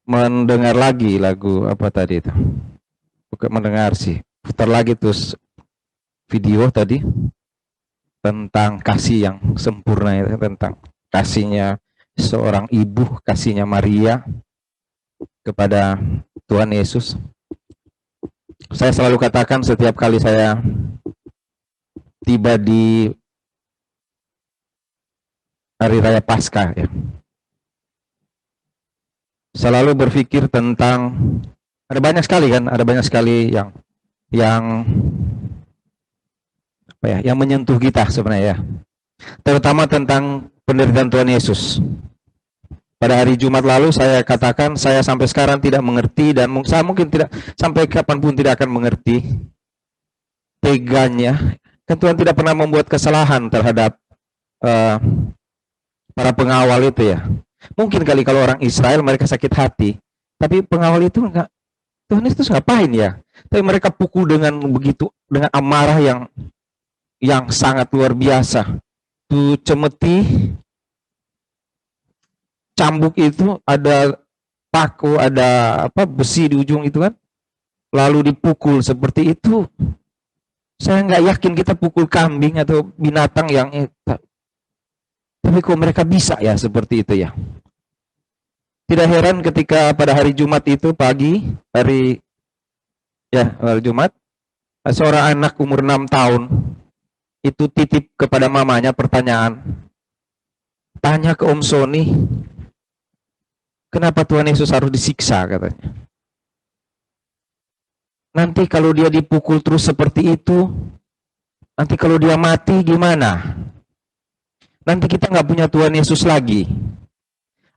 mendengar lagi lagu apa tadi itu. Bukan mendengar sih. Putar lagi terus video tadi tentang kasih yang sempurna itu, tentang kasihnya seorang ibu, kasihnya Maria kepada Tuhan Yesus. Saya selalu katakan setiap kali saya tiba di Hari Raya Paskah ya, selalu berpikir tentang ada banyak sekali yang apa ya, yang menyentuh kita sebenarnya ya. Terutama tentang penderitaan Tuhan Yesus. Pada hari Jumat lalu saya katakan saya sampai sekarang tidak mengerti dan saya mungkin tidak sampai kapanpun tidak akan mengerti teganya. Kan Tuhan tidak pernah membuat kesalahan terhadap para pengawal itu ya. Mungkin kali kalau orang Israel mereka sakit hati, tapi pengawal itu enggak. Tuhan Yesus ngapain ya? Tapi mereka pukul dengan begitu, dengan amarah yang sangat luar biasa. Tuh cemeti, cambuk itu ada paku, ada apa besi di ujung itu kan, lalu dipukul seperti itu. Saya nggak yakin kita pukul kambing atau binatang yang tapi kok mereka bisa ya seperti itu ya. Tidak heran ketika pada hari Jumat itu pagi, hari Jumat, seorang anak umur 6 tahun itu titip kepada mamanya pertanyaan. Tanya ke Om Sony, kenapa Tuhan Yesus harus disiksa katanya. Nanti kalau dia dipukul terus seperti itu, nanti kalau dia mati gimana? Nanti kita nggak punya Tuhan Yesus lagi.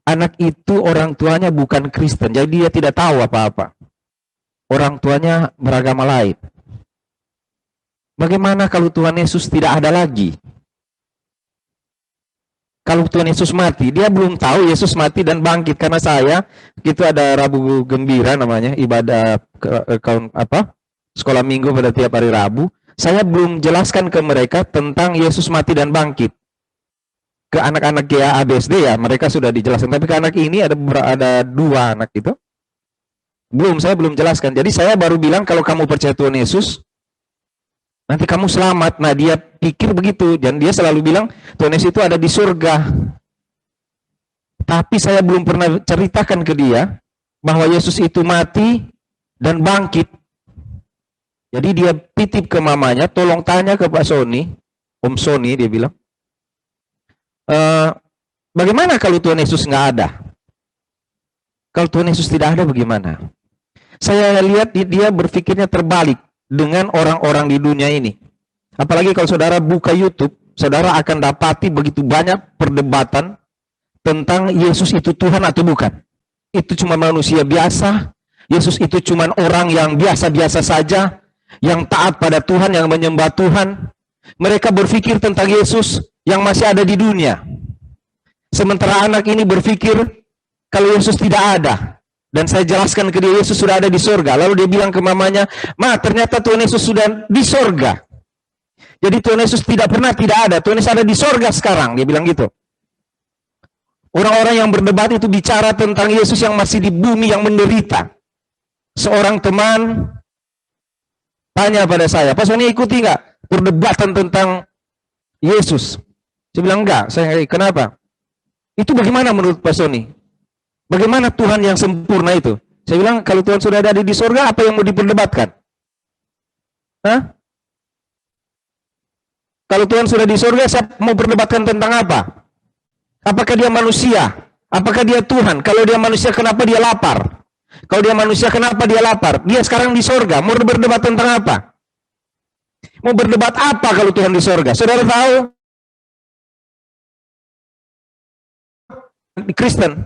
Anak itu orang tuanya bukan Kristen, jadi dia tidak tahu apa-apa. Orang tuanya beragama lain. Bagaimana kalau Tuhan Yesus tidak ada lagi? Kalau Tuhan Yesus mati, dia belum tahu Yesus mati dan bangkit. Karena saya, itu ada Rabu Gembira namanya, ibadah sekolah minggu pada tiap hari Rabu. Saya belum jelaskan ke mereka tentang Yesus mati dan bangkit. Ke anak-anak ya ABSD ya, mereka sudah dijelaskan. Tapi ke anak ini ada 2 anak itu. Saya belum jelaskan. Jadi saya baru bilang kalau kamu percaya Tuhan Yesus, nanti kamu selamat. Nah dia pikir begitu. Dan dia selalu bilang Tuhan Yesus itu ada di surga. Tapi saya belum pernah ceritakan ke dia bahwa Yesus itu mati dan bangkit. Jadi dia titip ke mamanya, tolong tanya ke Pak Sony, Om Sony dia bilang, bagaimana kalau Tuhan Yesus nggak ada? Kalau Tuhan Yesus tidak ada bagaimana? Saya lihat dia berpikirnya terbalik dengan orang-orang di dunia ini. Apalagi kalau saudara buka YouTube, saudara akan dapati begitu banyak perdebatan tentang Yesus itu Tuhan atau bukan. Itu cuma manusia biasa, Yesus itu cuma orang yang biasa-biasa saja, yang taat pada Tuhan, yang menyembah Tuhan. Mereka berpikir tentang Yesus yang masih ada di dunia. Sementara anak ini berpikir kalau Yesus tidak ada. Dan saya jelaskan ke dia Yesus sudah ada di surga. Lalu dia bilang ke mamanya, "Ma, ternyata Tuhan Yesus sudah di surga." Jadi Tuhan Yesus tidak pernah tidak ada. Tuhan Yesus ada di surga sekarang. Dia bilang gitu. Orang-orang yang berdebat itu bicara tentang Yesus yang masih di bumi yang menderita. Seorang teman tanya pada saya, "Pak Sony ikuti nggak perdebatan tentang Yesus?" Saya bilang enggak. Kenapa? Itu bagaimana menurut Pak Sony? Bagaimana Tuhan yang sempurna itu? Saya bilang kalau Tuhan sudah ada di surga, apa yang mau diperdebatkan? Hah? Kalau Tuhan sudah di surga, saya mau perdebatkan tentang apa? Apakah dia manusia? Apakah dia Tuhan? Kalau dia manusia, kenapa dia lapar? Kalau dia manusia, kenapa dia lapar? Dia sekarang di surga, mau berdebat tentang apa? Mau berdebat apa kalau Tuhan di surga? Saudara tahu? Di Kristen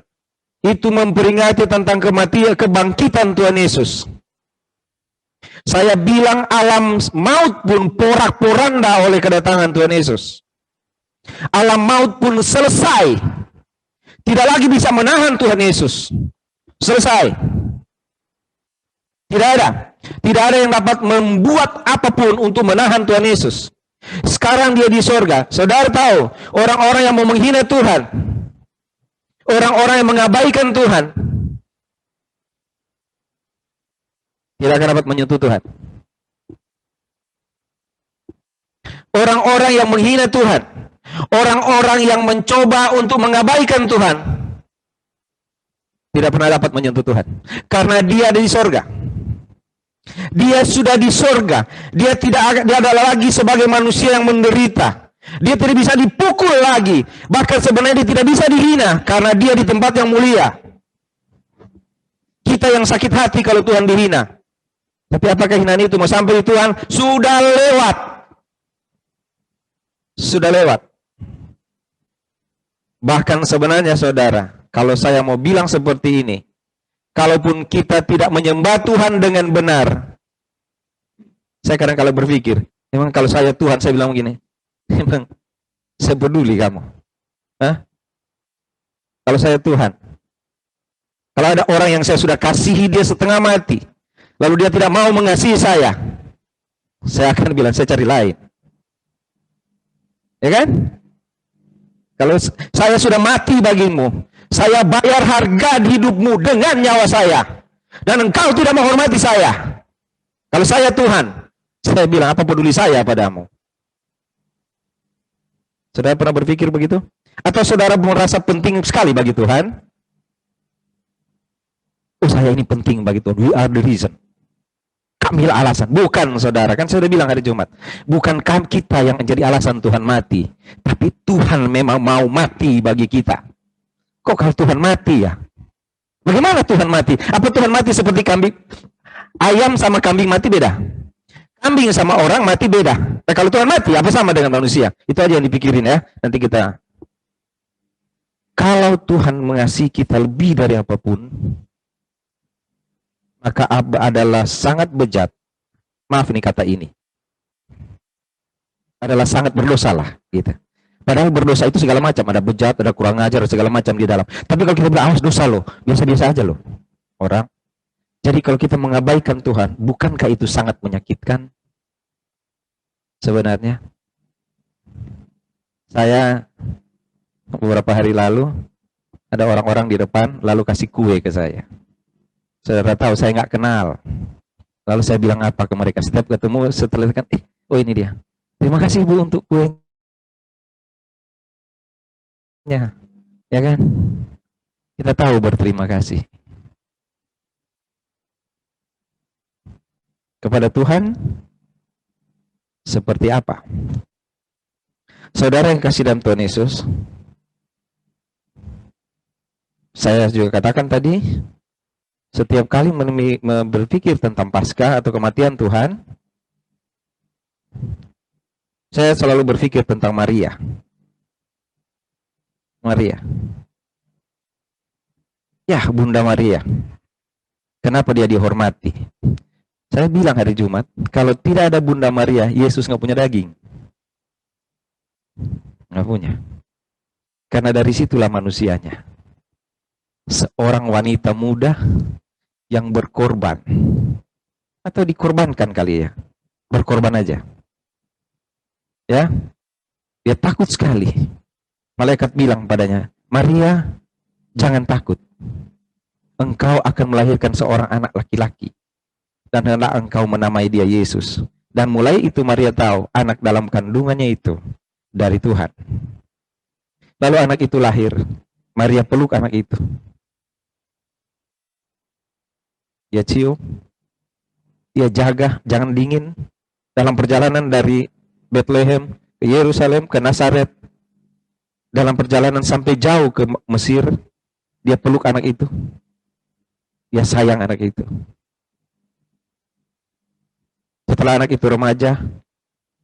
itu memperingati tentang kematian, kebangkitan Tuhan Yesus. Saya bilang alam maut pun porak-poranda oleh kedatangan Tuhan Yesus. Alam maut pun selesai. Tidak lagi bisa menahan Tuhan Yesus. Selesai. Tidak ada. Tidak ada yang dapat membuat apapun untuk menahan Tuhan Yesus. Sekarang dia di surga. Saudara tahu, orang-orang yang mau menghina Tuhan, orang-orang yang mengabaikan Tuhan, Tidak akan dapat menyentuh Tuhan. Orang-orang yang menghina Tuhan, orang-orang yang mencoba untuk mengabaikan Tuhan, tidak pernah dapat menyentuh Tuhan. Karena dia ada di sorga. Dia sudah di sorga. Dia adalah lagi sebagai manusia yang menderita. Dia tidak bisa dipukul lagi. Bahkan sebenarnya dia tidak bisa dihina karena dia di tempat yang mulia. Kita yang sakit hati kalau Tuhan dihina. Tapi apakah hinaan itu mau sampai di Tuhan? Sudah lewat. Sudah lewat. Bahkan sebenarnya saudara, kalau saya mau bilang seperti ini, kalaupun kita tidak menyembah Tuhan dengan benar, saya kadang-kadang berpikir, memang kalau saya Tuhan, saya bilang begini, memang saya peduli kamu. Hah? Kalau saya Tuhan, kalau ada orang yang saya sudah kasihi dia setengah mati, lalu dia tidak mau mengasihi saya akan bilang, saya cari lain. Ya kan? Kalau saya sudah mati bagimu, saya bayar harga hidupmu dengan nyawa saya, dan engkau tidak menghormati saya. Kalau saya Tuhan, saya bilang, apa peduli saya padamu? Saudara pernah berpikir begitu? Atau saudara merasa penting sekali bagi Tuhan? Oh, saya ini penting bagi Tuhan. We are the reason. Kamilah alasan. Bukan, saudara. Kan saya sudah bilang hari Jumat. Bukan kita yang menjadi alasan Tuhan mati. Tapi Tuhan memang mau mati bagi kita. Kok kalau Tuhan mati ya? Bagaimana Tuhan mati? Apa Tuhan mati seperti kambing? Ayam sama kambing mati beda. Kambing sama orang mati beda. Nah, kalau Tuhan mati, apa sama dengan manusia? Itu aja yang dipikirin ya. Nanti kita. Kalau Tuhan mengasihi kita lebih dari apapun, maka adalah sangat bejat. Maaf nih kata ini. Adalah sangat berdosa lah. Gitu. Padahal berdosa itu segala macam. Ada bejat, ada kurang ajar, segala macam di dalam. Tapi kalau kita bilang, awas dosa loh. Biasa-biasa aja loh. Orang. Jadi kalau kita mengabaikan Tuhan, bukankah itu sangat menyakitkan? Sebenarnya. Saya beberapa hari lalu, ada orang-orang di depan, lalu kasih kue ke saya. Saudara tahu, saya nggak kenal. Lalu saya bilang apa ke mereka? Setiap ketemu, setelah kan, oh ini dia. Terima kasih Bu untuk kuenya. Ya kan? Kita tahu berterima kasih. Kepada Tuhan, seperti apa? Saudara yang kasih dalam Tuhan Yesus, saya juga katakan tadi, setiap kali berpikir tentang Paskah atau kematian Tuhan, saya selalu berpikir tentang Maria. Maria. Ya, Bunda Maria. Kenapa dia dihormati? Saya bilang hari Jumat, kalau tidak ada Bunda Maria, Yesus nggak punya daging. Nggak punya. Karena dari situlah manusianya. Seorang wanita muda yang berkorban. Atau dikorbankan kali ya. Berkorban aja. Ya. Dia takut sekali. Malaikat bilang padanya, Maria, jangan takut. Engkau akan melahirkan seorang anak laki-laki. Dan hendak engkau menamai dia Yesus. Dan mulai itu Maria tahu, anak dalam kandungannya itu dari Tuhan. Lalu anak itu lahir. Maria peluk anak itu. Dia cium. Dia jaga, jangan dingin. Dalam perjalanan dari Bethlehem ke Yerusalem, ke Nazaret. Dalam perjalanan sampai jauh ke Mesir, dia peluk anak itu. Dia sayang anak itu. Setelah anak itu remaja,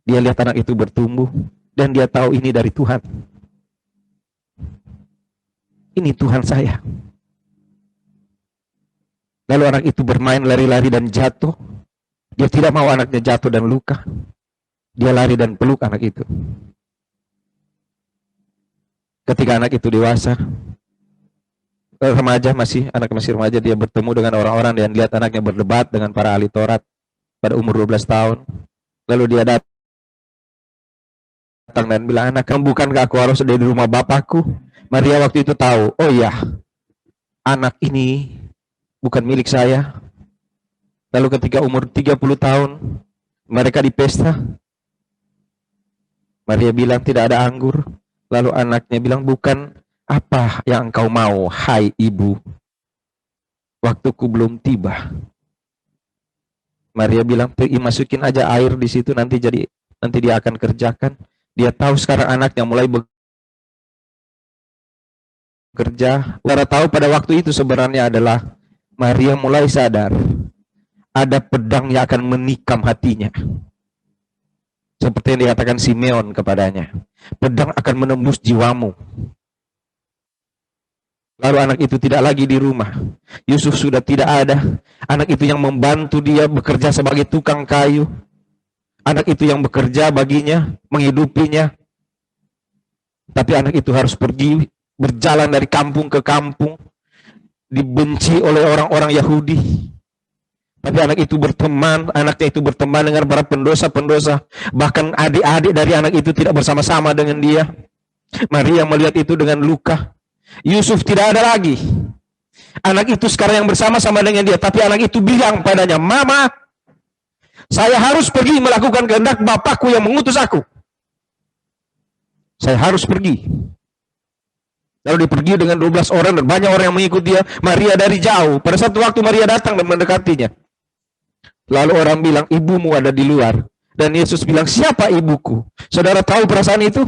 dia lihat anak itu bertumbuh, dan dia tahu ini dari Tuhan. Ini Tuhan saya. Lalu anak itu bermain lari-lari dan jatuh. Dia tidak mau anaknya jatuh dan luka. Dia lari dan peluk anak itu. Ketika anak itu dewasa, anak masih remaja, dia bertemu dengan orang-orang dan lihat anaknya berdebat dengan para ahli Taurat pada umur 12 tahun. Lalu dia datang dan bilang, anak, kamu bukankah aku harus ada di rumah bapakku? Maria waktu itu tahu, oh iya, anak ini bukan milik saya. Lalu ketika umur 30 tahun, mereka di pesta. Maria bilang tidak ada anggur. Lalu anaknya bilang, bukan apa yang engkau mau, hai ibu. Waktuku belum tiba. Maria bilang, masukin aja air di situ, nanti dia akan kerjakan. Dia tahu sekarang anaknya mulai bekerja. Saudara tahu pada waktu itu sebenarnya adalah Maria mulai sadar ada pedang yang akan menikam hatinya. Seperti yang dikatakan Simeon kepadanya. Pedang akan menembus jiwamu. Lalu anak itu tidak lagi di rumah. Yusuf sudah tidak ada. Anak itu yang membantu dia bekerja sebagai tukang kayu. Anak itu yang bekerja baginya, menghidupinya. Tapi anak itu harus pergi, berjalan dari kampung ke kampung. Dibenci oleh orang-orang Yahudi. Tapi anaknya itu berteman dengan para pendosa-pendosa. Bahkan adik-adik dari anak itu tidak bersama-sama dengan dia. Maria melihat itu dengan luka. Yusuf tidak ada lagi. Anak itu sekarang yang bersama-sama dengan dia. Tapi anak itu bilang padanya, Mama, saya harus pergi melakukan kehendak Bapakku yang mengutus aku. Saya harus pergi. Lalu dia pergi dengan 12 orang dan banyak orang yang mengikuti dia. Maria dari jauh. Pada satu waktu Maria datang dan mendekatinya. Lalu orang bilang, ibumu ada di luar. Dan Yesus bilang, siapa ibuku? Saudara tahu perasaan itu?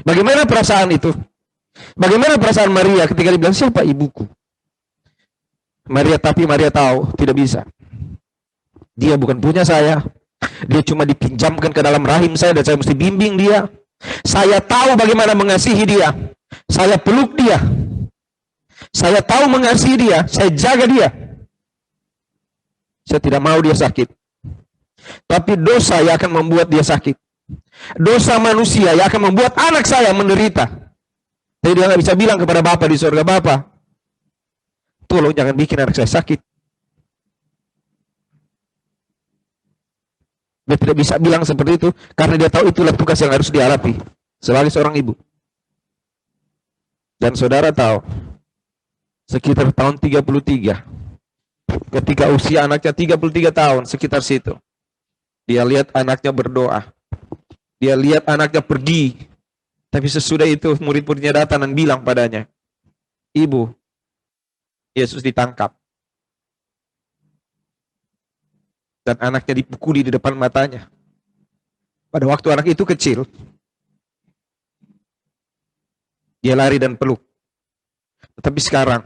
Bagaimana perasaan itu? Bagaimana perasaan Maria ketika dia bilang, siapa ibuku? Maria tahu, tidak bisa. Dia bukan punya saya. Dia cuma dipinjamkan ke dalam rahim saya dan saya mesti bimbing dia. Saya tahu bagaimana mengasihi dia. Saya peluk dia. Saya tahu mengasihi dia, saya jaga dia. Saya tidak mau dia sakit. Tapi dosa yang akan membuat dia sakit. Dosa manusia yang akan membuat anak saya menderita. Tapi dia nggak bisa bilang kepada Bapa di surga, Bapa, tolong jangan bikin anak saya sakit. Dia tidak bisa bilang seperti itu, karena dia tahu itulah tugas yang harus dihadapi sebagai seorang ibu. Dan saudara tahu, sekitar tahun 33, ketika usia anaknya 33 tahun, sekitar situ, dia lihat anaknya berdoa. Dia lihat anaknya pergi. Tapi sesudah itu murid-muridnya datang dan bilang padanya, Ibu, Yesus ditangkap. Dan anaknya dipukuli di depan matanya. Pada waktu anak itu kecil, dia lari dan peluk. Tetapi sekarang,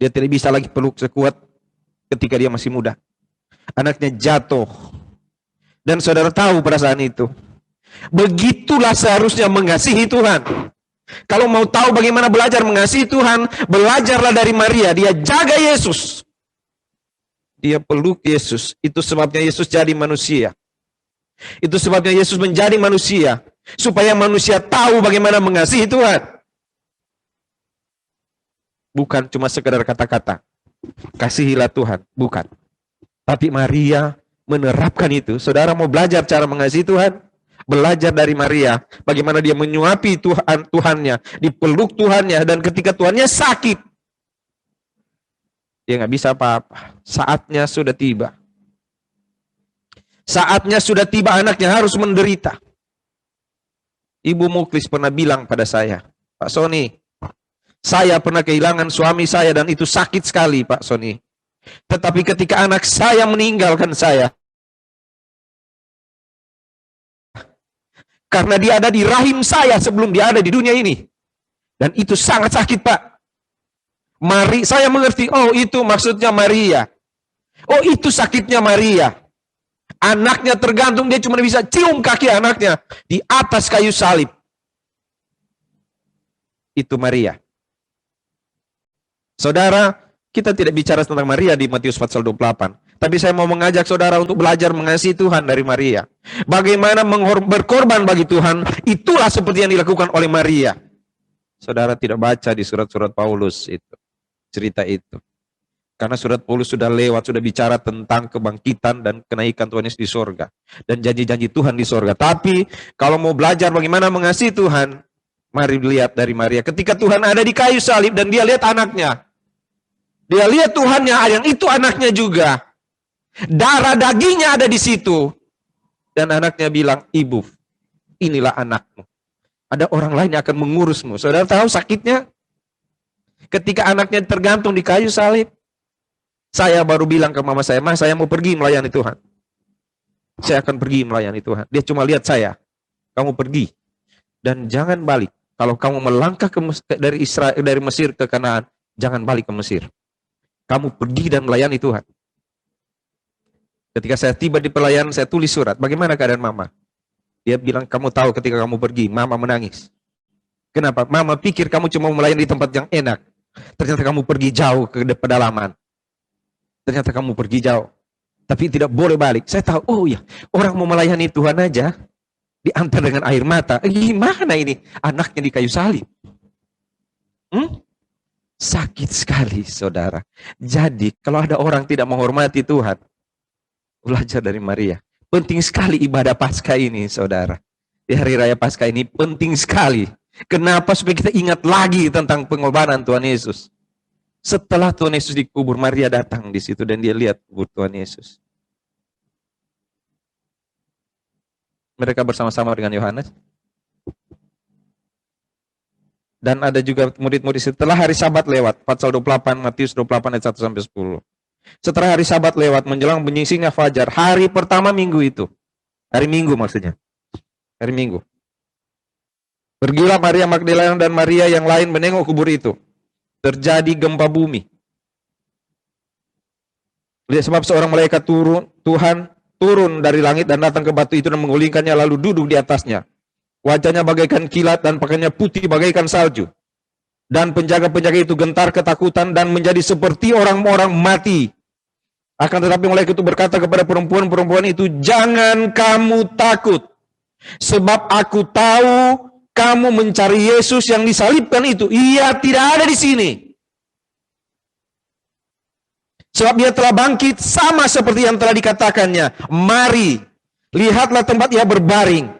dia tidak bisa lagi peluk sekuat ketika dia masih muda. Anaknya jatuh. Dan saudara tahu perasaan itu. Begitulah seharusnya mengasihi Tuhan. Kalau mau tahu bagaimana belajar mengasihi Tuhan, belajarlah dari Maria. Dia jaga Yesus. Dia peluk Yesus. Itu sebabnya Yesus jadi manusia. Itu sebabnya Yesus menjadi manusia. Supaya manusia tahu bagaimana mengasihi Tuhan. Bukan cuma sekedar kata-kata. Kasihilah Tuhan. Bukan. Tapi Maria menerapkan itu. Saudara mau belajar cara mengasihi Tuhan? Belajar dari Maria. Bagaimana dia menyuapi Tuhannya. Dipeluk Tuhannya. Dan ketika Tuhannya sakit. Dia nggak bisa apa-apa. Saatnya sudah tiba. Saatnya sudah tiba anaknya harus menderita. Ibu Muklis pernah bilang pada saya, Pak Sony, saya pernah kehilangan suami saya dan itu sakit sekali, Pak Sony. Tetapi ketika anak saya meninggalkan saya, karena dia ada di rahim saya sebelum dia ada di dunia ini. Dan itu sangat sakit, Pak. Saya mengerti, oh itu maksudnya Maria. Oh itu sakitnya Maria. Anaknya tergantung, dia cuma bisa cium kaki anaknya di atas kayu salib. Itu Maria. Saudara, kita tidak bicara tentang Maria di Matius pasal 28. Tapi saya mau mengajak saudara untuk belajar mengasihi Tuhan dari Maria. Bagaimana berkorban bagi Tuhan, itulah seperti yang dilakukan oleh Maria. Saudara tidak baca di surat-surat Paulus itu, cerita itu. Karena surat Paulus sudah lewat, sudah bicara tentang kebangkitan dan kenaikan Tuhan Yesus di sorga. Dan janji-janji Tuhan di sorga. Tapi kalau mau belajar bagaimana mengasihi Tuhan, Mari lihat dari Maria. Ketika Tuhan ada di kayu salib dan dia lihat anaknya. Dia lihat Tuhannya yang itu anaknya juga. Darah dagingnya ada di situ. Dan anaknya bilang, ibu, inilah anakmu. Ada orang lain yang akan mengurusmu. Saudara tahu sakitnya? Ketika anaknya tergantung di kayu salib. Saya baru bilang ke mama saya, saya mau pergi melayani Tuhan. Saya akan pergi melayani Tuhan. Dia cuma lihat saya. Kamu pergi. Dan jangan balik. Kalau kamu melangkah dari Israel, dari Mesir ke Kanaan, jangan balik ke Mesir. Kamu pergi dan melayani Tuhan. Ketika saya tiba di pelayanan, saya tulis surat. Bagaimana keadaan mama? Dia bilang, kamu tahu ketika kamu pergi, mama menangis. Kenapa? Mama pikir kamu cuma melayani di tempat yang enak. Ternyata kamu pergi jauh ke pedalaman. Ternyata kamu pergi jauh. Tapi tidak boleh balik. Saya tahu, oh ya, orang mau melayani Tuhan aja, diantar dengan air mata. Gimana ini? Anaknya di kayu salib. Sakit sekali, saudara. Jadi, kalau ada orang tidak menghormati Tuhan, belajar dari Maria. Penting sekali ibadah Paskah ini, saudara. Di hari raya Paskah ini penting sekali. Kenapa? Supaya kita ingat lagi tentang pengorbanan Tuhan Yesus. Setelah Tuhan Yesus dikubur, Maria datang di situ dan dia lihat kubur Tuhan Yesus. Mereka bersama-sama dengan Yohanes. Dan ada juga murid-murid setelah hari Sabat lewat, Pasal 28, Matius 28 ayat 1 sampai 10. Setelah hari Sabat lewat, menjelang menyingsingnya fajar, hari pertama minggu itu. Hari Minggu maksudnya. Hari Minggu. Pergilah Maria Magdalena dan Maria yang lain menengok kubur itu. Terjadi gempa bumi. Lihat, sebab seorang malaikat Tuhan turun dari langit dan datang ke batu itu dan menggulingkannya lalu duduk di atasnya. Wajahnya bagaikan kilat dan pakaiannya putih bagaikan salju. Dan penjaga-penjaga itu gentar ketakutan dan menjadi seperti orang-orang mati. Akan tetapi malaikat itu berkata kepada perempuan-perempuan itu, jangan kamu takut. Sebab aku tahu kamu mencari Yesus yang disalibkan itu. Ia tidak ada di sini. Sebab dia telah bangkit sama seperti yang telah dikatakannya. Mari, lihatlah tempat ia berbaring.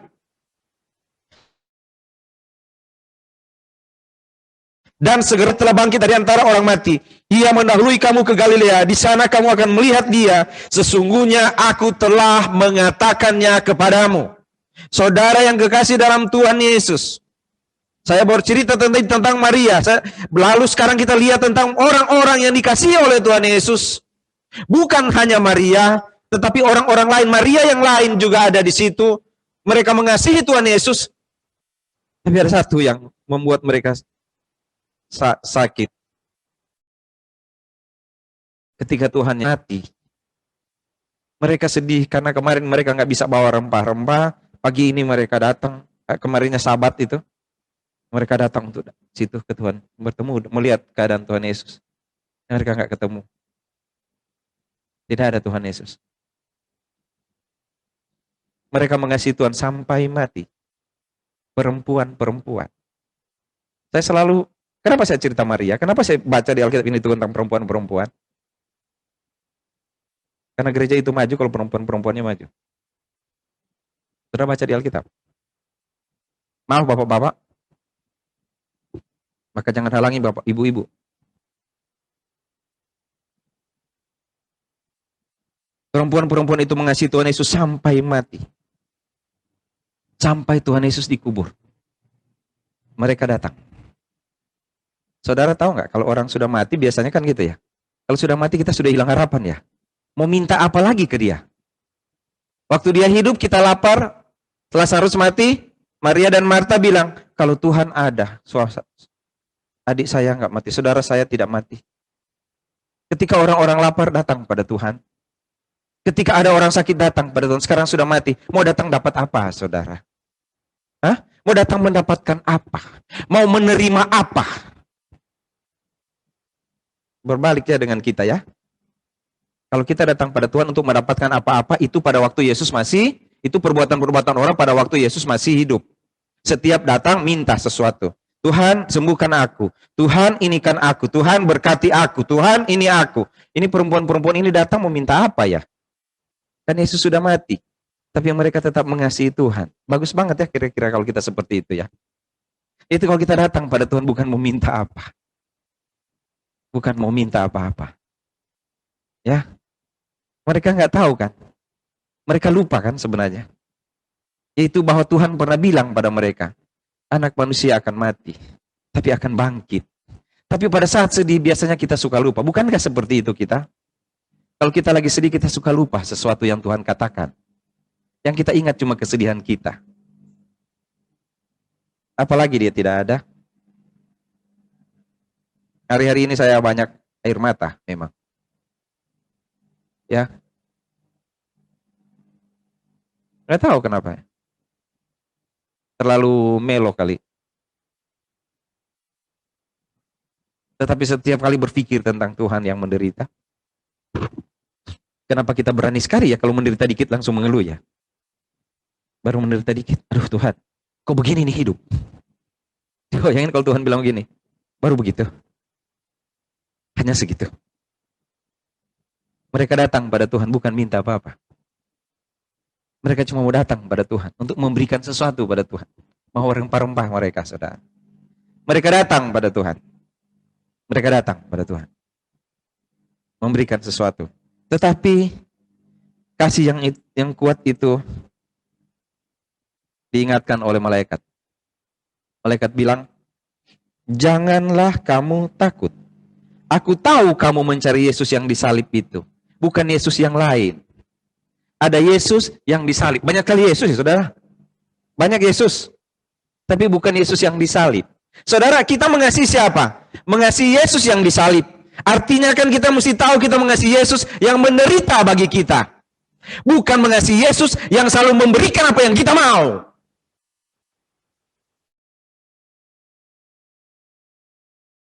Dan segera telah bangkit dari antara orang mati. Ia mendahului kamu ke Galilea. Di sana kamu akan melihat dia. Sesungguhnya aku telah mengatakannya kepadamu. Saudara yang kekasih dalam Tuhan Yesus. Saya baru cerita tentang Maria. Lalu sekarang kita lihat tentang orang-orang yang dikasihi oleh Tuhan Yesus. Bukan hanya Maria, tetapi orang-orang lain. Maria yang lain juga ada di situ. Mereka mengasihi Tuhan Yesus. Tapi ada satu yang membuat mereka sakit. Ketika Tuhan mati, mereka sedih karena kemarin mereka nggak bisa bawa rempah-rempah. Pagi ini mereka datang, kemarinnya Sabat itu, mereka datang untuk situ ke Tuhan, bertemu, melihat keadaan Tuhan Yesus. Mereka nggak ketemu. Tidak ada Tuhan Yesus. Mereka mengasihi Tuhan sampai mati. Perempuan-perempuan. Saya selalu, kenapa saya cerita Maria? Kenapa saya baca di Alkitab ini tentang perempuan-perempuan? Karena gereja itu maju kalau perempuan-perempuannya maju. Sudah baca di Alkitab? Maaf bapak-bapak. Maka jangan halangi bapak, ibu-ibu. Perempuan-perempuan itu mengasihi Tuhan Yesus sampai mati. Sampai Tuhan Yesus dikubur. Mereka datang. Saudara tahu nggak, kalau orang sudah mati biasanya kan gitu ya. Kalau sudah mati kita sudah hilang harapan ya. Mau minta apa lagi ke dia? Waktu dia hidup kita lapar, Lazarus mati, Maria dan Marta bilang, kalau Tuhan ada, adik saya nggak mati, saudara saya tidak mati. Ketika orang-orang lapar datang pada Tuhan. Ketika ada orang sakit datang pada Tuhan, sekarang sudah mati. Mau datang dapat apa, saudara? Hah? Mau datang mendapatkan apa? Mau menerima apa? Berbalik ya dengan kita ya. Kalau kita datang pada Tuhan untuk mendapatkan apa-apa, itu pada waktu Yesus masih, itu perbuatan-perbuatan orang pada waktu Yesus masih hidup. Setiap datang minta sesuatu. Tuhan sembuhkan aku. Tuhan inikan aku. Tuhan berkati aku. Tuhan ini aku. Ini perempuan-perempuan ini datang meminta apa ya? Kan Yesus sudah mati. Tapi mereka tetap mengasihi Tuhan. Bagus banget ya kira-kira kalau kita seperti itu ya. Itu kalau kita datang pada Tuhan bukan mau minta apa. Bukan mau minta apa-apa. Ya, mereka nggak tahu kan. Mereka lupa kan sebenarnya. Yaitu bahwa Tuhan pernah bilang pada mereka, anak manusia akan mati, tapi akan bangkit. Tapi pada saat sedih biasanya kita suka lupa. Bukankah seperti itu kita? Kalau kita lagi sedih kita suka lupa sesuatu yang Tuhan katakan. Yang kita ingat cuma kesedihan kita. Apalagi dia tidak ada. Hari-hari ini saya banyak air mata memang. Ya. Nggak tahu kenapa. Terlalu melo kali. Tetapi setiap kali berpikir tentang Tuhan yang menderita. Kenapa kita berani sekali ya kalau menderita dikit langsung mengeluh ya. Baru menderita dikit. Aduh Tuhan, kok begini nih hidup? Bayangin kalau Tuhan bilang begini. Baru begitu. Hanya segitu. Mereka datang pada Tuhan bukan minta apa-apa. Mereka cuma mau datang pada Tuhan untuk memberikan sesuatu pada Tuhan. Mau rempah-rempah mereka, saudara. Mereka datang pada Tuhan. Mereka datang pada Tuhan. Memberikan sesuatu. Tetapi kasih yang kuat itu diingatkan oleh malaikat. Malaikat bilang, janganlah kamu takut. Aku tahu kamu mencari Yesus yang disalib itu. Bukan Yesus yang lain. Ada Yesus yang disalib. Banyak kali Yesus ya saudara. Banyak Yesus. Tapi bukan Yesus yang disalib. Saudara, kita mengasihi siapa? Mengasihi Yesus yang disalib. Artinya kan kita mesti tahu kita mengasihi Yesus yang menderita bagi kita. Bukan mengasihi Yesus yang selalu memberikan apa yang kita mau.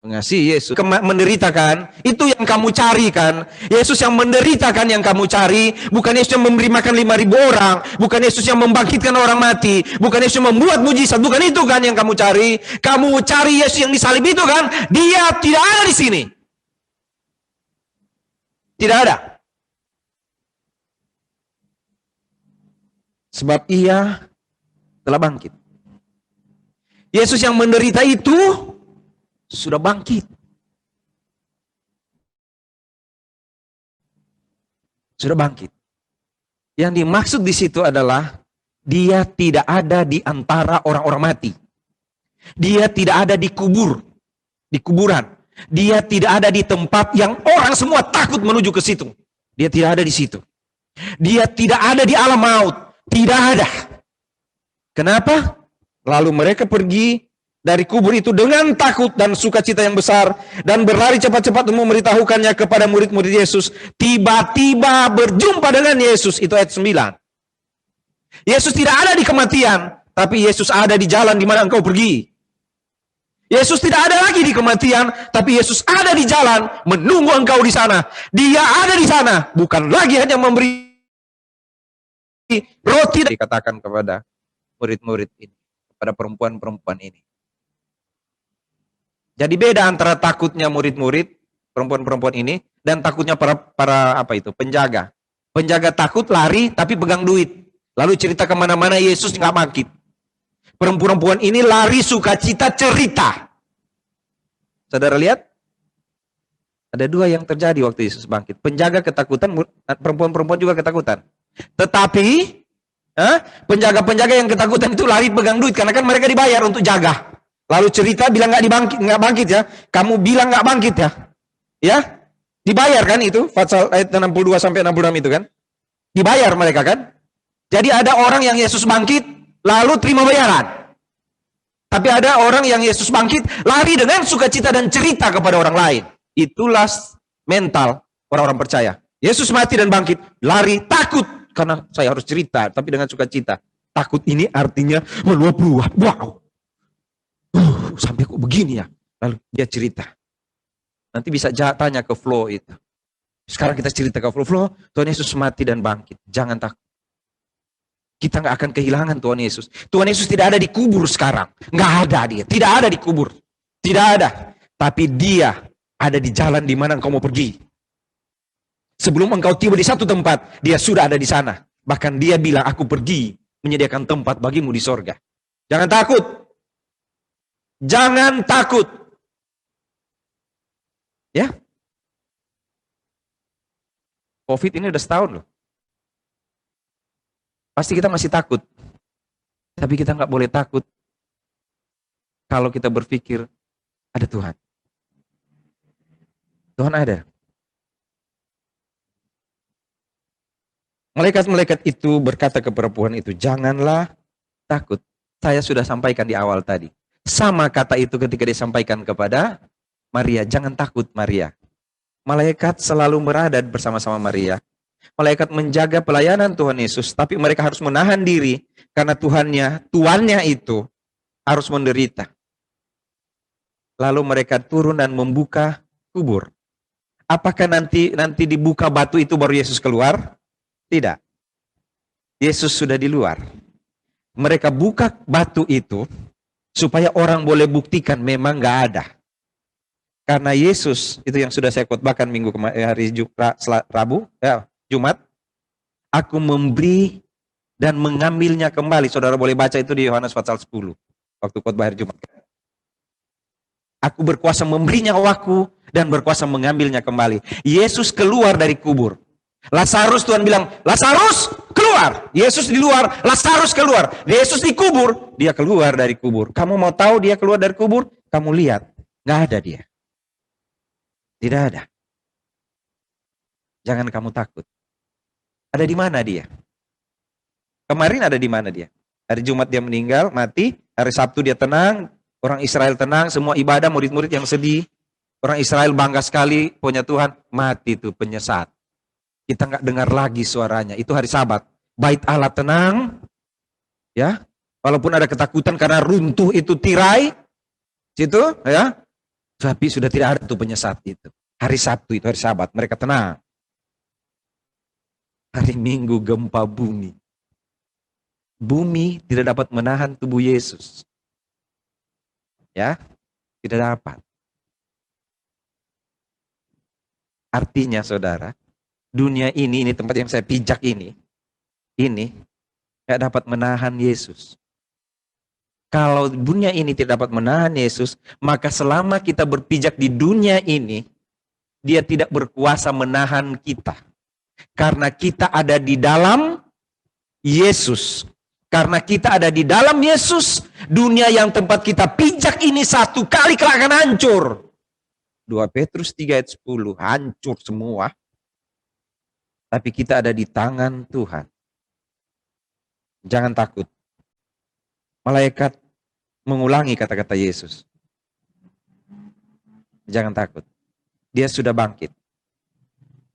Mengasihi Yesus, menderita kan? Itu yang kamu cari kan? Yesus yang menderita kan yang kamu cari? Bukan Yesus yang memberi makan 5.000 orang, bukan Yesus yang membangkitkan orang mati, bukan Yesus yang membuat mujizat, bukan itu kan yang kamu cari? Kamu cari Yesus yang disalib itu kan? Dia tidak ada di sini. Tidak ada. Sebab ia telah bangkit. Yesus yang menderita itu sudah bangkit. Sudah bangkit. Yang dimaksud di situ adalah dia tidak ada di antara orang-orang mati. Dia tidak ada di kuburan. Dia tidak ada di tempat yang orang semua takut menuju ke situ. Dia tidak ada di situ. Dia tidak ada di alam maut. Tidak ada. Kenapa? Lalu mereka pergi dari kubur itu dengan takut dan sukacita yang besar dan berlari cepat-cepat untuk memberitahukannya kepada murid-murid Yesus. Tiba-tiba berjumpa dengan Yesus. Itu ayat 9. Yesus tidak ada di kematian, tapi Yesus ada di jalan di mana engkau pergi. Yesus tidak ada lagi di kematian, tapi Yesus ada di jalan menunggu engkau di sana. Dia ada di sana, bukan lagi hanya memberi roti. Dikatakan kepada murid-murid ini, kepada perempuan-perempuan ini. Jadi beda antara takutnya murid-murid, perempuan-perempuan ini, dan takutnya para penjaga. Penjaga takut, lari, tapi pegang duit. Lalu cerita kemana-mana, Yesus nggak bangkit. Perempuan-perempuan ini lari, sukacita, cerita. Saudara lihat? Ada dua yang terjadi waktu Yesus bangkit. Penjaga ketakutan, perempuan-perempuan juga ketakutan. Tetapi, penjaga-penjaga yang ketakutan itu lari pegang duit, karena kan mereka dibayar untuk jaga. Lalu cerita bilang nggak bangkit ya. Kamu bilang nggak bangkit ya. Ya, dibayar kan itu. Pasal ayat 62 sampai 66 itu kan. Dibayar mereka kan. Jadi ada orang yang Yesus bangkit lalu terima bayaran. Tapi ada orang yang Yesus bangkit lari dengan sukacita dan cerita kepada orang lain. Itulah mental orang-orang percaya. Yesus mati dan bangkit, lari takut karena saya harus cerita tapi dengan sukacita. Takut ini artinya meluap-luap. Wow. Sampai kok begini ya. Lalu dia cerita. Nanti bisa tanya ke Flo itu. Sekarang kita cerita ke Flo, Tuhan Yesus mati dan bangkit. Jangan takut. Kita nggak akan kehilangan Tuhan Yesus. Tuhan Yesus tidak ada di kubur sekarang. Nggak ada dia. Tidak ada di kubur. Tidak ada. Tapi dia ada di jalan di mana engkau mau pergi. Sebelum engkau tiba di satu tempat, dia sudah ada di sana. Bahkan dia bilang, aku pergi menyediakan tempat bagimu di sorga. Jangan takut. Jangan takut. Ya, COVID ini udah setahun loh. Pasti kita masih takut. Tapi kita nggak boleh takut kalau kita berpikir ada Tuhan. Tuhan ada. Malaikat-malaikat itu berkata ke perempuan itu, janganlah takut. Saya sudah sampaikan di awal tadi. Sama kata itu ketika disampaikan kepada Maria, jangan takut Maria. Malaikat selalu berada bersama-sama Maria. Malaikat menjaga pelayanan Tuhan Yesus, tapi mereka harus menahan diri karena tuannya itu harus menderita. Lalu mereka turun dan membuka kubur. Apakah nanti dibuka batu itu baru Yesus keluar? Tidak. Yesus sudah di luar. Mereka buka batu itu supaya orang boleh buktikan memang nggak ada. Karena Yesus, itu yang sudah saya khotbahkan minggu hari Jumat, aku memberi dan mengambilnya kembali. Saudara boleh baca itu di Yohanes pasal 10, waktu khotbah hari Jumat. Aku berkuasa memberi nyawaku dan berkuasa mengambilnya kembali. Yesus keluar dari kubur. Lazarus, Tuhan bilang, Lazarus keluar. Yesus di luar, Lazarus keluar. Yesus di kubur, dia keluar dari kubur. Kamu mau tahu dia keluar dari kubur? Kamu lihat, nggak ada dia. Tidak ada. Jangan kamu takut. Ada di mana dia? Kemarin ada di mana dia? Hari Jumat dia meninggal, mati. Hari Sabtu dia tenang. Orang Israel tenang, semua ibadah, murid-murid yang sedih. Orang Israel bangga sekali, punya Tuhan. Mati itu penyesat. Kita nggak dengar lagi suaranya. Itu hari Sabat. Bait Allah tenang. Ya. Walaupun ada ketakutan karena runtuh itu tirai. Situ, ya. Tapi sudah tidak ada tuh penyesat itu. Hari Sabtu itu hari Sabat, mereka tenang. Hari Minggu gempa bumi. Bumi tidak dapat menahan tubuh Yesus. Ya, tidak dapat. Artinya saudara, dunia ini tempat yang saya pijak ini nggak dapat menahan Yesus. Kalau dunia ini tidak dapat menahan Yesus, maka selama kita berpijak di dunia ini, dia tidak berkuasa menahan kita. Karena kita ada di dalam Yesus. Karena kita ada di dalam Yesus, dunia yang tempat kita pijak ini satu kali kelak akan hancur. 2 Petrus 3 ayat 10, hancur semua. Tapi kita ada di tangan Tuhan. Jangan takut. Malaikat mengulangi kata-kata Yesus. Jangan takut. Dia sudah bangkit.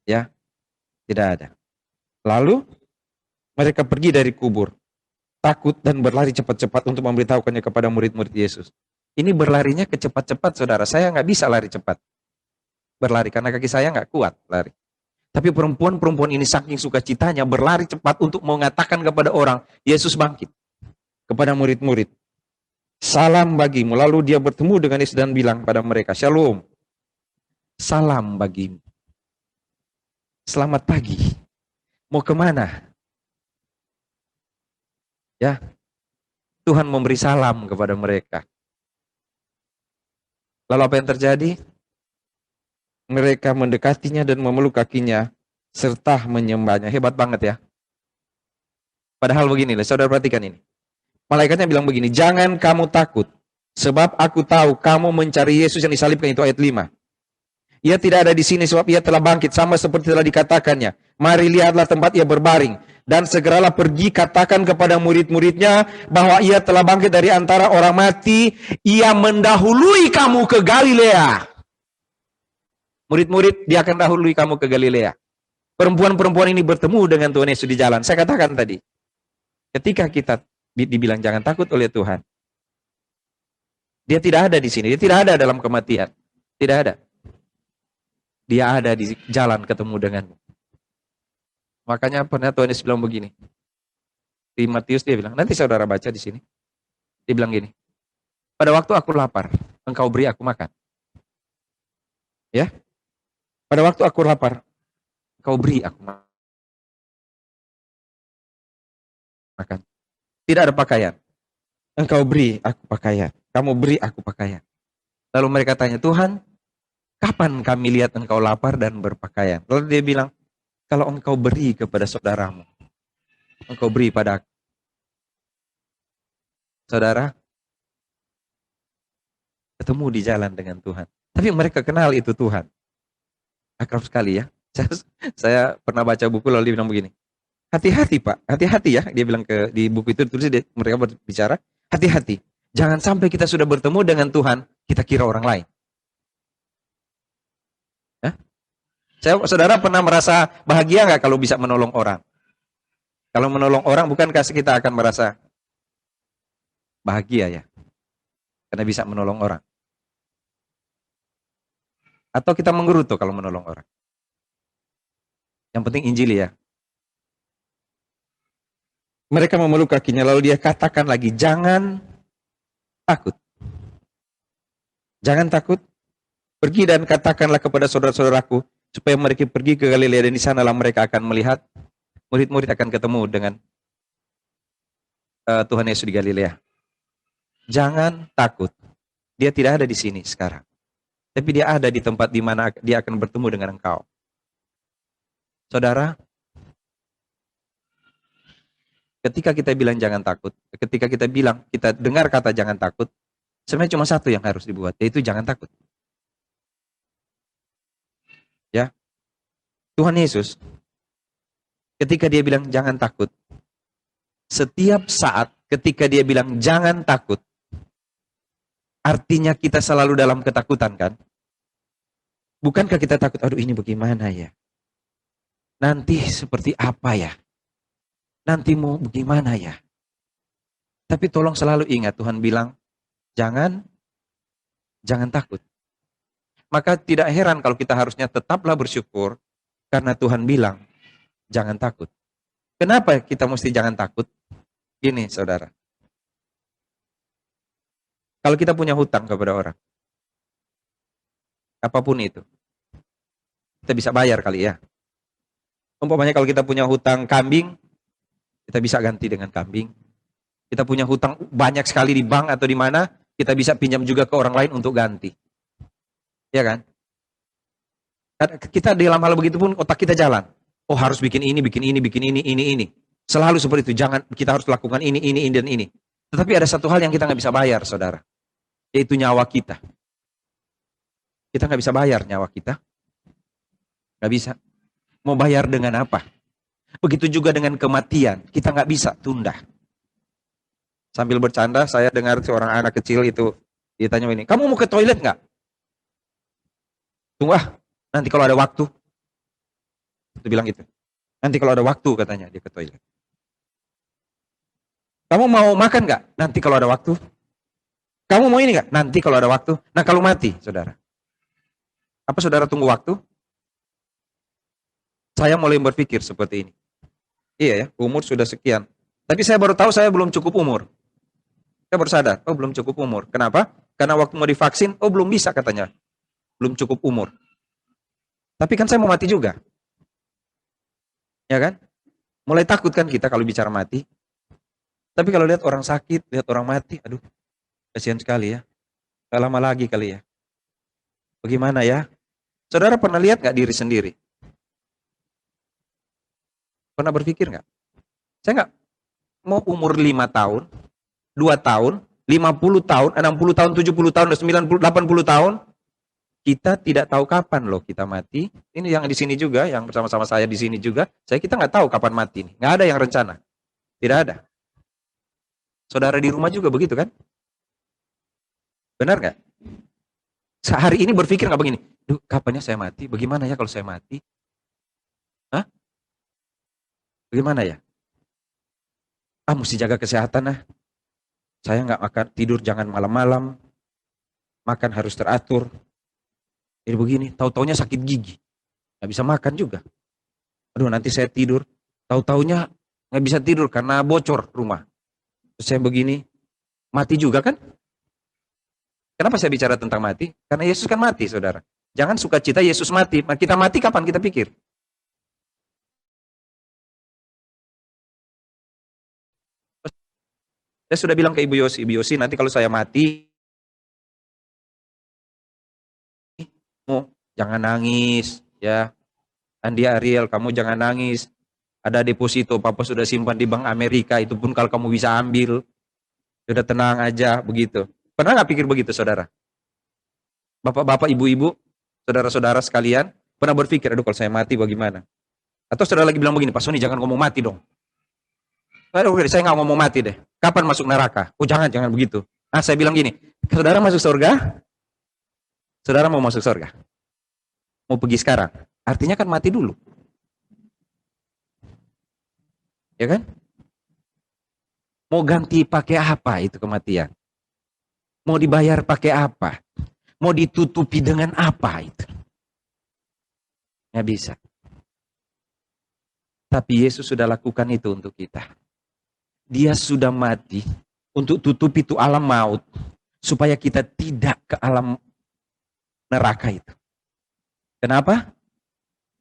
Ya, tidak ada. Lalu mereka pergi dari kubur. Takut dan berlari cepat-cepat untuk memberitahukannya kepada murid-murid Yesus. Ini berlarinya kecepat-cepat, saudara. Saya nggak bisa lari cepat. Berlari, karena kaki saya nggak kuat lari. Tapi perempuan-perempuan ini saking sukacitanya berlari cepat untuk mengatakan kepada orang, Yesus bangkit. Kepada murid-murid. Salam bagimu. Lalu dia bertemu dengan Yesus dan bilang pada mereka, Shalom. Salam bagimu. Selamat pagi. Mau kemana? Ya, Tuhan memberi salam kepada mereka. Lalu apa yang terjadi? Mereka mendekatinya dan memeluk kakinya serta menyembahnya. Hebat banget ya. Padahal begini, saudara perhatikan ini. Malaikatnya bilang begini, jangan kamu takut, sebab aku tahu kamu mencari Yesus yang disalibkan, itu ayat 5. Ia tidak ada di sini sebab ia telah bangkit, sama seperti telah dikatakannya. Mari lihatlah tempat ia berbaring. Dan segeralah pergi katakan kepada murid-muridnya bahwa ia telah bangkit dari antara orang mati. Ia mendahului kamu ke Galilea. Murid-murid, dia akan dahului kamu ke Galilea. Perempuan-perempuan ini bertemu dengan Tuhan Yesus di jalan. Saya katakan tadi, ketika kita dibilang jangan takut oleh Tuhan, dia tidak ada di sini. Dia tidak ada dalam kematian. Tidak ada. Dia ada di jalan ketemu denganmu. Makanya pernah Tuhan Yesus bilang begini. Di Matius dia bilang, nanti saudara baca di sini. Dia bilang gini, pada waktu aku lapar, engkau beri aku makan. Ya, pada waktu aku lapar, engkau beri aku makan. Tidak ada pakaian. Engkau beri aku pakaian. Kamu beri aku pakaian. Lalu mereka tanya, Tuhan, kapan kami lihat engkau lapar dan berpakaian? Lalu dia bilang, kalau engkau beri kepada saudaramu, engkau beri pada aku. Saudara, ketemu di jalan dengan Tuhan. Tapi mereka kenal itu Tuhan. Akrab sekali ya. Saya pernah baca buku lalu dia bilang begini, hati-hati Pak, hati-hati ya. Dia bilang di buku itu tulis mereka berbicara, hati-hati. Jangan sampai kita sudah bertemu dengan Tuhan, kita kira orang lain. Ya? Saudara pernah merasa bahagia nggak kalau bisa menolong orang? Kalau menolong orang, bukankah kita akan merasa bahagia ya? Karena bisa menolong orang. Atau kita menggerutu kalau menolong orang? Yang penting Injil ya. Mereka memeluk kakinya, lalu dia katakan lagi, jangan takut. Jangan takut. Pergi dan katakanlah kepada saudara-saudaraku, supaya mereka pergi ke Galilea, dan di sanalah mereka akan melihat, murid-murid akan ketemu dengan Tuhan Yesus di Galilea. Jangan takut. Dia tidak ada di sini sekarang. Tapi dia ada di tempat di mana dia akan bertemu dengan engkau. Saudara, ketika kita bilang jangan takut, ketika kita bilang, kita dengar kata jangan takut, sebenarnya cuma satu yang harus dibuat, yaitu jangan takut. Ya, Tuhan Yesus, ketika dia bilang jangan takut, setiap saat ketika dia bilang jangan takut, artinya kita selalu dalam ketakutan kan? Bukankah kita takut, aduh ini bagaimana ya? Nanti seperti apa ya? Nanti mau bagaimana ya? Tapi tolong selalu ingat, Tuhan bilang, jangan takut. Maka tidak heran kalau kita harusnya tetaplah bersyukur, karena Tuhan bilang, jangan takut. Kenapa kita mesti jangan takut? Gini saudara, kalau kita punya hutang kepada orang, apapun itu, kita bisa bayar kali ya. Umpamanya kalau kita punya hutang kambing, kita bisa ganti dengan kambing. Kita punya hutang banyak sekali di bank atau di mana, kita bisa pinjam juga ke orang lain untuk ganti. Ya kan? Kita dalam hal begitu pun otak kita jalan. Oh harus bikin ini, bikin ini, bikin ini. Selalu seperti itu. Jangan, kita harus lakukan ini, dan ini. Tetapi ada satu hal yang kita nggak bisa bayar, saudara. Yaitu nyawa kita. Kita nggak bisa bayar nyawa kita. Nggak bisa. Mau bayar dengan apa? Begitu juga dengan kematian. Kita nggak bisa tunda. Sambil bercanda, saya dengar seorang anak kecil itu ditanya ini, kamu mau ke toilet nggak? Tunggu nanti kalau ada waktu. Itu bilang gitu. Nanti kalau ada waktu katanya dia ke toilet. Kamu mau makan nggak? Nanti kalau ada waktu. Kamu mau ini nggak? Nanti kalau ada waktu. Nah kalau mati, saudara. Apa saudara tunggu waktu? Saya mulai berpikir seperti ini. Iya ya, umur sudah sekian. Tapi saya baru tahu saya belum cukup umur. Saya baru sadar, oh belum cukup umur. Kenapa? Karena waktu mau divaksin, oh belum bisa katanya. Belum cukup umur. Tapi kan saya mau mati juga. Ya kan? Mulai takut kan kita kalau bicara mati. Tapi kalau lihat orang sakit, lihat orang mati, aduh, kasihan sekali ya. Gak lama lagi kali ya. Bagaimana ya? Saudara pernah lihat gak diri sendiri? Pernah berpikir nggak? Saya nggak mau umur 5 tahun, 2 tahun, 50 tahun, 60 tahun, 70 tahun, 90, 80 tahun. Kita tidak tahu kapan loh kita mati. Ini yang di sini juga, yang bersama-sama saya di sini juga. Kita nggak tahu kapan mati nih. Nggak ada yang rencana. Tidak ada. Saudara di rumah juga begitu kan? Benar nggak? Sehari ini berpikir nggak begini? Duh, kapannya saya mati? Bagaimana ya kalau saya mati? Hah? Bagaimana ya? Mesti jaga kesehatan Saya nggak makan, tidur jangan malam-malam. Makan harus teratur. Jadi begini, tahu-taunya sakit gigi. Nggak bisa makan juga. Aduh nanti saya tidur. Tahu-taunya nggak bisa tidur karena bocor rumah. Terus saya begini, mati juga kan? Kenapa saya bicara tentang mati? Karena Yesus kan mati, saudara. Jangan suka cita Yesus mati. Kita mati kapan kita pikir? Saya sudah bilang ke Ibu Yosi, nanti kalau saya mati, jangan nangis, ya. Andi Ariel, kamu jangan nangis. Ada deposito, Papa sudah simpan di Bank Amerika, itu pun kalau kamu bisa ambil. Sudah tenang aja, begitu. Pernah nggak pikir begitu, saudara? Bapak-bapak, ibu-ibu, saudara-saudara sekalian, pernah berpikir, aduh kalau saya mati bagaimana? Atau saudara lagi bilang begini, Pak Sony jangan ngomong mati dong. Aduh, saya nggak ngomong mati deh. Kapan masuk neraka? Oh jangan begitu. Saya bilang gini, saudara masuk surga? Saudara mau masuk surga? Mau pergi sekarang? Artinya kan mati dulu. Ya kan? Mau ganti pakai apa itu kematian? Mau dibayar pakai apa? Mau ditutupi dengan apa itu? Nggak bisa. Tapi Yesus sudah lakukan itu untuk kita. Dia sudah mati untuk tutupi itu alam maut. Supaya kita tidak ke alam neraka itu. Kenapa?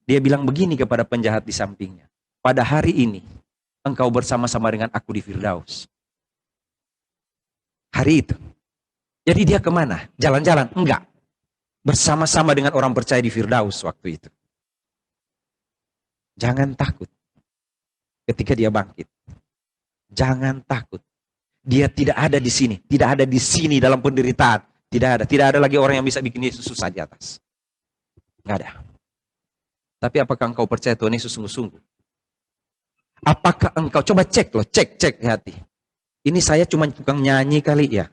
Dia bilang begini kepada penjahat di sampingnya. Pada hari ini, engkau bersama-sama dengan aku di Firdaus. Hari itu. Jadi dia kemana? Jalan-jalan? Enggak. Bersama-sama dengan orang percaya di Firdaus waktu itu. Jangan takut. Ketika dia bangkit. Jangan takut. Dia tidak ada di sini. Tidak ada di sini dalam penderitaan. Tidak ada. Tidak ada lagi orang yang bisa bikin Yesus susah di atas. Enggak ada. Tapi apakah engkau percaya Tuhan Yesus sungguh-sungguh? Apakah engkau, coba cek loh, cek hati. Ini saya cuma tukang nyanyi kali ya.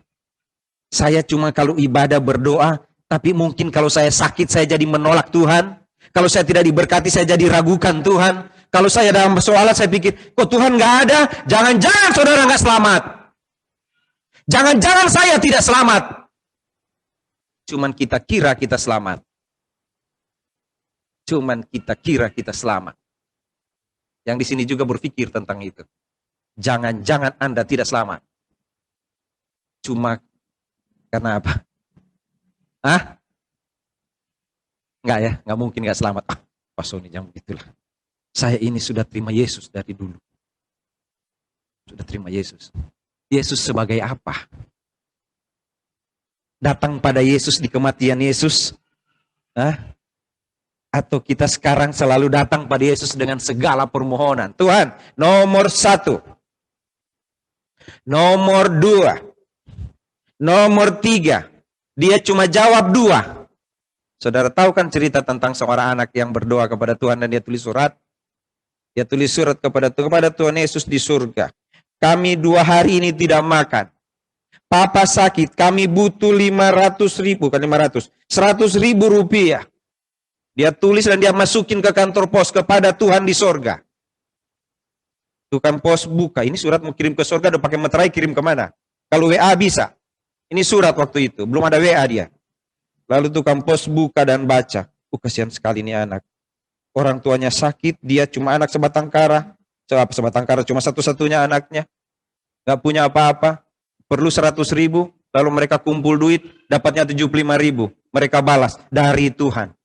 Saya cuma kalau ibadah berdoa, tapi mungkin kalau saya sakit saya jadi menolak Tuhan. Kalau saya tidak diberkati saya jadi ragukan Tuhan. Kalau saya dalam persoalan saya pikir, kok Tuhan nggak ada? Jangan-jangan saudara nggak selamat. Jangan-jangan saya tidak selamat. Cuman kita kira kita selamat. Cuman kita kira kita selamat. Yang di sini juga berpikir tentang itu. Jangan-jangan Anda tidak selamat. Cuma karena apa? Enggak ya, enggak mungkin enggak selamat. Pak Sony jangan begitulah. Saya ini sudah terima Yesus dari dulu. Sudah terima Yesus. Yesus sebagai apa? Datang pada Yesus di kematian Yesus? Atau kita sekarang selalu datang pada Yesus dengan segala permohonan. Tuhan, nomor 1. Nomor 2. Nomor 3. Dia cuma jawab 2. Saudara tahu kan cerita tentang seorang anak yang berdoa kepada Tuhan dan dia tulis surat? Dia tulis surat kepada Tuhan Yesus di surga. Kami 2 hari ini tidak makan. Papa sakit, kami butuh 500.000, bukan 500, 100.000 rupiah. Dia tulis dan dia masukin ke kantor pos kepada Tuhan di sorga. Tukang pos buka, ini surat mau kirim ke sorga, udah pakai meterai kirim kemana? Kalau WA bisa. Ini surat waktu itu, belum ada WA dia. Lalu tukang pos buka dan baca. Kasihan sekali ini anak. Orang tuanya sakit, dia cuma anak sebatang kara. Sebatang kara cuma satu-satunya anaknya. Gak punya apa-apa. Perlu 100.000, lalu mereka kumpul duit, dapatnya 75.000. Mereka balas, dari Tuhan.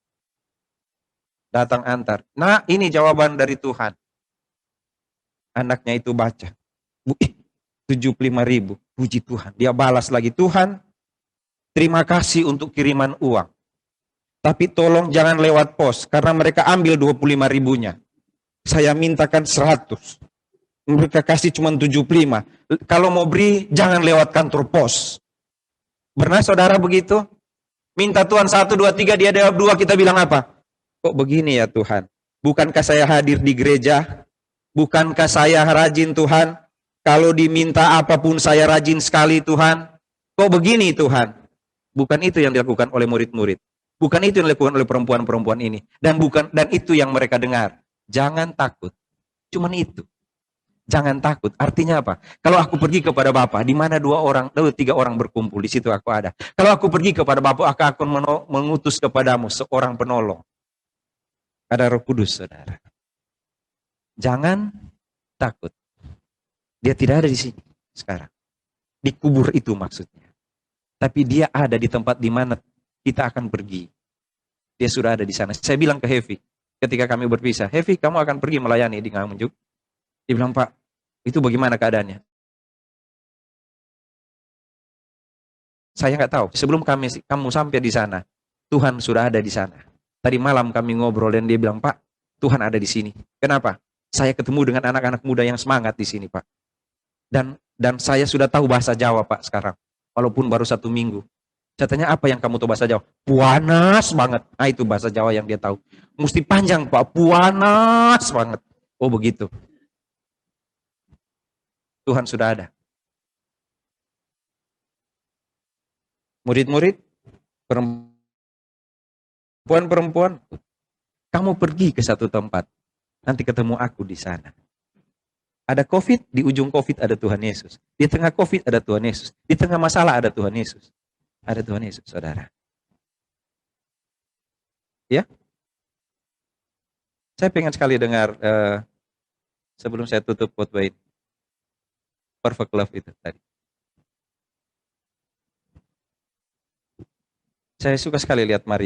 Datang antar. Nah, ini jawaban dari Tuhan. Anaknya itu baca. 75.000. Puji Tuhan. Dia balas lagi. Tuhan, terima kasih untuk kiriman uang. Tapi tolong jangan lewat pos. Karena mereka ambil 25.000-nya. Saya mintakan 100. Mereka kasih cuma 75. Kalau mau beri, jangan lewat kantor pos. Pernah saudara begitu? Minta Tuhan 1, 2, 3, dia jawab 2, kita bilang apa? Kok begini ya Tuhan? Bukankah saya hadir di gereja? Bukankah saya rajin Tuhan? Kalau diminta apapun saya rajin sekali Tuhan. Kok begini Tuhan? Bukan itu yang dilakukan oleh murid-murid. Bukan itu yang dilakukan oleh perempuan-perempuan ini. Dan itu yang mereka dengar. Jangan takut. Cuman itu. Jangan takut. Artinya apa? Kalau aku pergi kepada Bapa, di mana 3 orang berkumpul, di situ aku ada. Kalau aku pergi kepada Bapa, aku akan mengutus kepadamu seorang penolong. Ada Roh Kudus, saudara. Jangan takut. Dia tidak ada di sini sekarang. Dikubur itu maksudnya. Tapi dia ada di tempat di mana kita akan pergi. Dia sudah ada di sana. Saya bilang ke Hevi, ketika kami berpisah, Hevi, kamu akan pergi melayani di Nganjuk. Dia bilang, Pak, itu bagaimana keadaannya? Saya nggak tahu. Sebelum kamu sampai di sana, Tuhan sudah ada di sana. Tadi malam kami ngobrol dan dia bilang, Pak, Tuhan ada di sini. Kenapa? Saya ketemu dengan anak-anak muda yang semangat di sini, Pak. Dan saya sudah tahu bahasa Jawa, Pak, sekarang. Walaupun baru 1 minggu. Saya tanya, apa yang kamu tahu bahasa Jawa? Puanas banget. Ah, itu bahasa Jawa yang dia tahu. Mesti panjang, Pak. Puanas banget. Oh, begitu. Tuhan sudah ada. Murid-murid, perempuan-perempuan, kamu pergi ke satu tempat. Nanti ketemu aku di sana. Ada COVID, di ujung COVID ada Tuhan Yesus. Di tengah COVID ada Tuhan Yesus. Di tengah masalah ada Tuhan Yesus. Ada Tuhan Yesus, saudara. Ya, saya pengen sekali dengar sebelum saya tutup khotbah ini. Perfect love itu tadi. Saya suka sekali lihat Maria.